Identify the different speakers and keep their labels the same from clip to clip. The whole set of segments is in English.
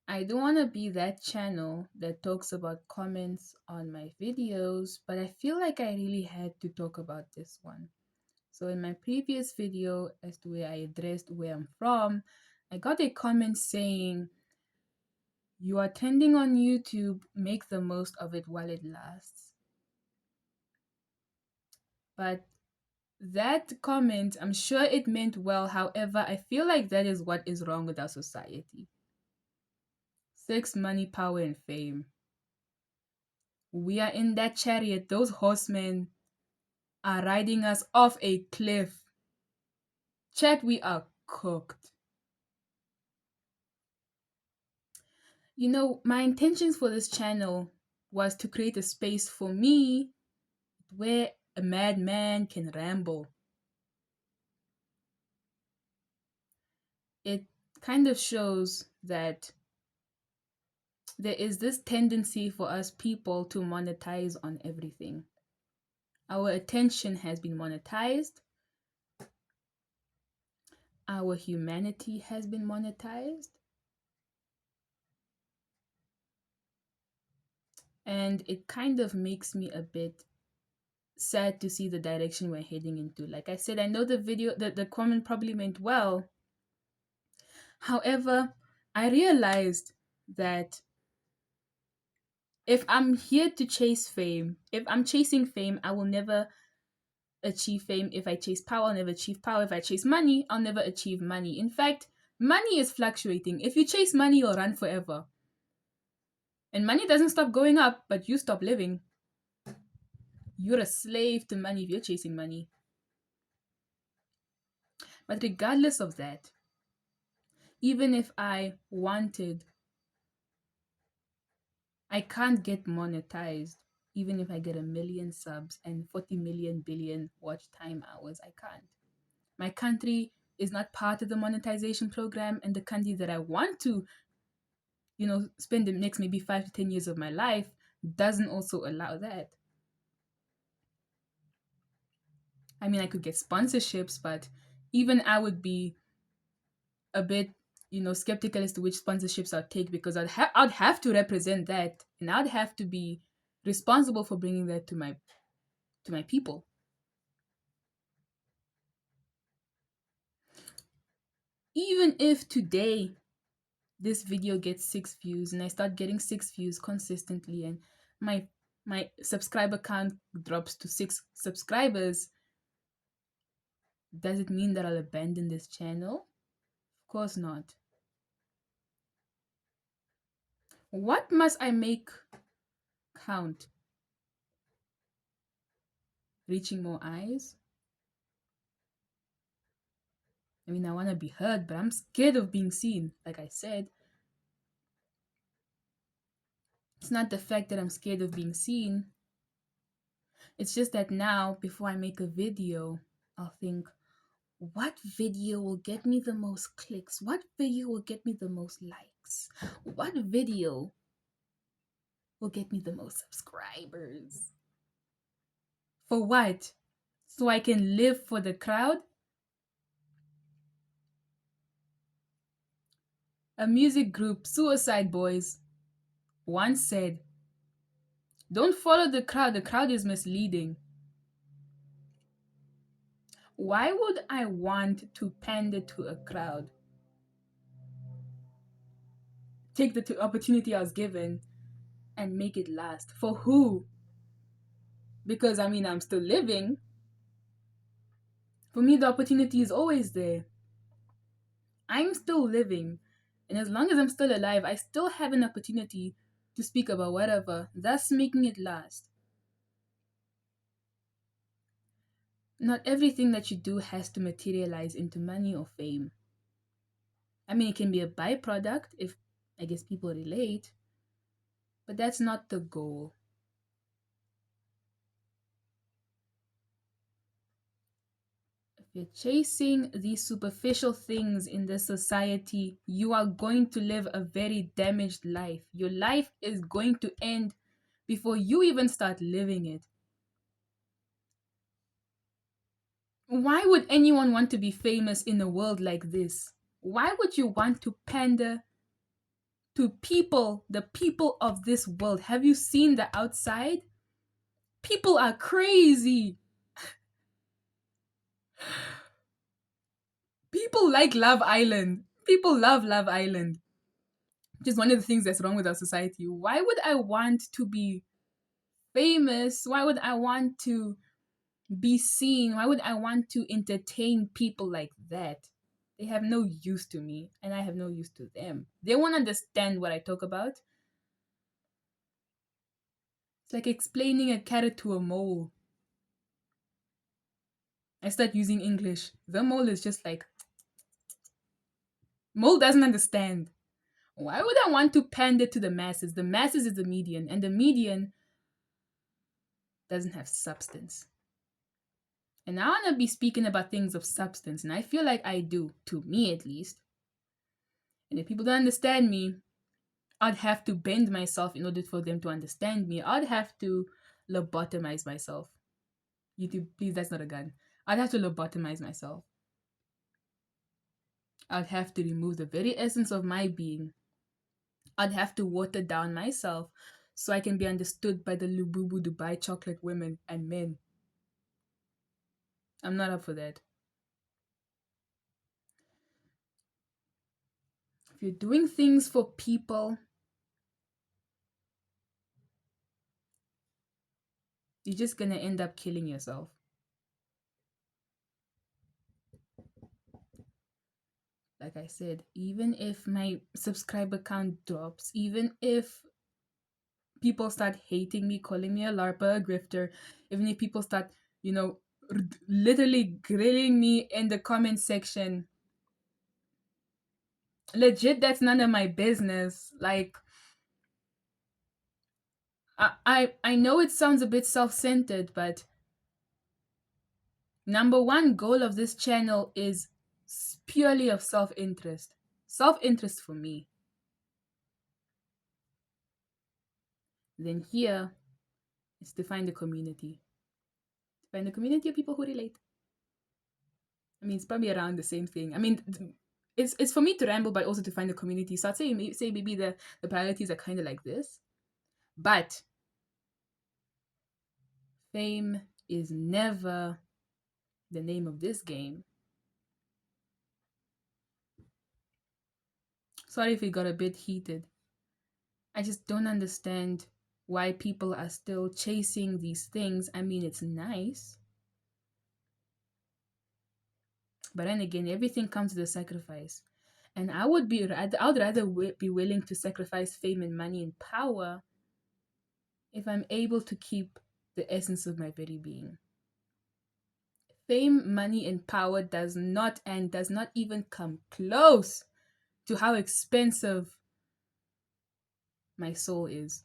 Speaker 1: I don't want to be that channel that talks about comments on my videos, but I feel like I really had to talk about this one. So, in my previous video, as to where I addressed where I'm from, I got a comment saying, "You are trending on YouTube, make the most of it while it lasts." But that comment, I'm sure it meant well. However, I feel like that is what is wrong with our society: sex, money, power, and fame. We are in that chariot. Those horsemen are riding us off a cliff. Chat, we are cooked. My intentions for this channel was to create a space for me where a madman can ramble. It kind of shows that there is this tendency for us people to monetize on everything. Our attention has been monetized, our humanity has been monetized, and it kind of makes me a bit sad to see the direction we're heading into. Like I said, I know the comment probably meant well. However, I realized that if I'm here to chase fame, if I'm chasing fame, I will never achieve fame. If I chase power, I'll never achieve power. If I chase money, I'll never achieve money. In fact, money is fluctuating. If you chase money, you'll run forever. And money doesn't stop going up, but you stop living. You're a slave to money if you're chasing money. But regardless of that, even if I wanted, I can't get monetized. Even if I get 1 million subs and 40 million billion watch time hours, I can't. My country is not part of the monetization program, and the country that I want to, spend the next maybe 5 to 10 years of my life doesn't also allow that. I mean, I could get sponsorships, but even I would be a bit, skeptical as to which sponsorships I'll take, because I'd have to represent that, and I'd have to be responsible for bringing that to my people. Even if today this video gets 6 views and I start getting 6 views consistently, and my my subscriber count drops to 6 subscribers, does it mean that I'll abandon this channel? Of course not. What must I make count? Reaching more eyes? I mean, I want to be heard, but I'm scared of being seen. Like I said, it's not the fact that I'm scared of being seen. It's just that now, before I make a video, I'll think, what video will get me the most clicks? What video will get me the most likes? What video will get me the most subscribers? For what? So I can live for the crowd? A music group, Suicide Boys, once said, "Don't follow the crowd is misleading." Why would I want to pander to a crowd? Take the opportunity I was given and make it last. For who? Because I mean, I'm still living. For me, the opportunity is always there. I'm still living. And as long as I'm still alive, I still have an opportunity to speak about whatever, thus making it last. Not everything that you do has to materialize into money or fame. I mean, it can be a byproduct if, I guess, people relate, but that's not the goal. If you're chasing these superficial things in this society, you are going to live a very damaged life. Your life is going to end before you even start living it. Why would anyone want to be famous in a world like this? Why would you want to pander to people, the people of this world. Have you seen the outside? People are crazy. People like Love Island. People love Love Island. Which is one of the things that's wrong with our society. Why would I want to be famous? Why would I want to be seen? Why would I want to entertain people like that? They have no use to me, and I have no use to them. They won't understand what I talk about. It's like explaining a carrot to a mole. I start using English. The mole is just like, mole doesn't understand. Why would I want to pander to the masses? The masses is the median, and the median doesn't have substance. And I want to be speaking about things of substance, and I feel like I do, to me at least. And if people don't understand me, I'd have to bend myself in order for them to understand me. I'd have to lobotomize myself. YouTube, please, that's not a gun. I'd have to lobotomize myself. I'd have to remove the very essence of my being. I'd have to water down myself so I can be understood by the Lububu Dubai chocolate women and men. I'm not up for that. If you're doing things for people, you're just gonna end up killing yourself. Like I said, even if my subscriber count drops, even if people start hating me, calling me a LARPer, a grifter, even if people start, literally grilling me in the comment section, legit, that's none of my business. Like, I know it sounds a bit self-centered, but number one goal of this channel is purely of self-interest. Self-interest for me. Then here is to find a community. To find a community of people who relate. I mean, it's probably around the same thing. I mean, it's for me to ramble, but also to find a community. So I'd say maybe the priorities are kind of like this. But fame is never the name of this game. Sorry if it got a bit heated. I just don't understand why people are still chasing these things. I mean, it's nice. But then again, everything comes with a sacrifice. And I would rather be willing to sacrifice fame and money and power if I'm able to keep the essence of my very being. Fame, money, and power does not even come close to how expensive my soul is.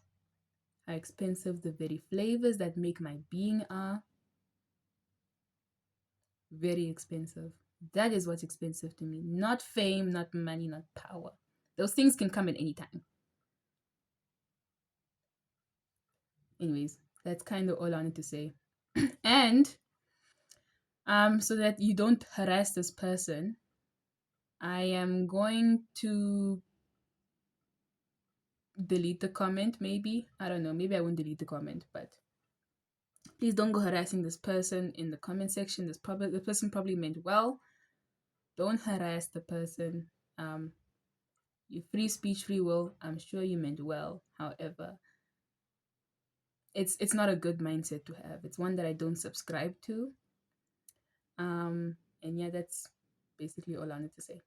Speaker 1: How expensive the very flavors that make my being are. Very expensive. That is what's expensive to me. Not fame, not money, not power. Those things can come at any time. Anyways, that's kind of all I wanted to say. And so that you don't harass this person, I am going to delete the comment, maybe. I don't know. Maybe I won't delete the comment, but please don't go harassing this person in the comment section. The person probably meant well. Don't harass the person. You free speech, free will. I'm sure you meant well. However, it's not a good mindset to have. It's one that I don't subscribe to. And yeah, that's basically all I wanted to say.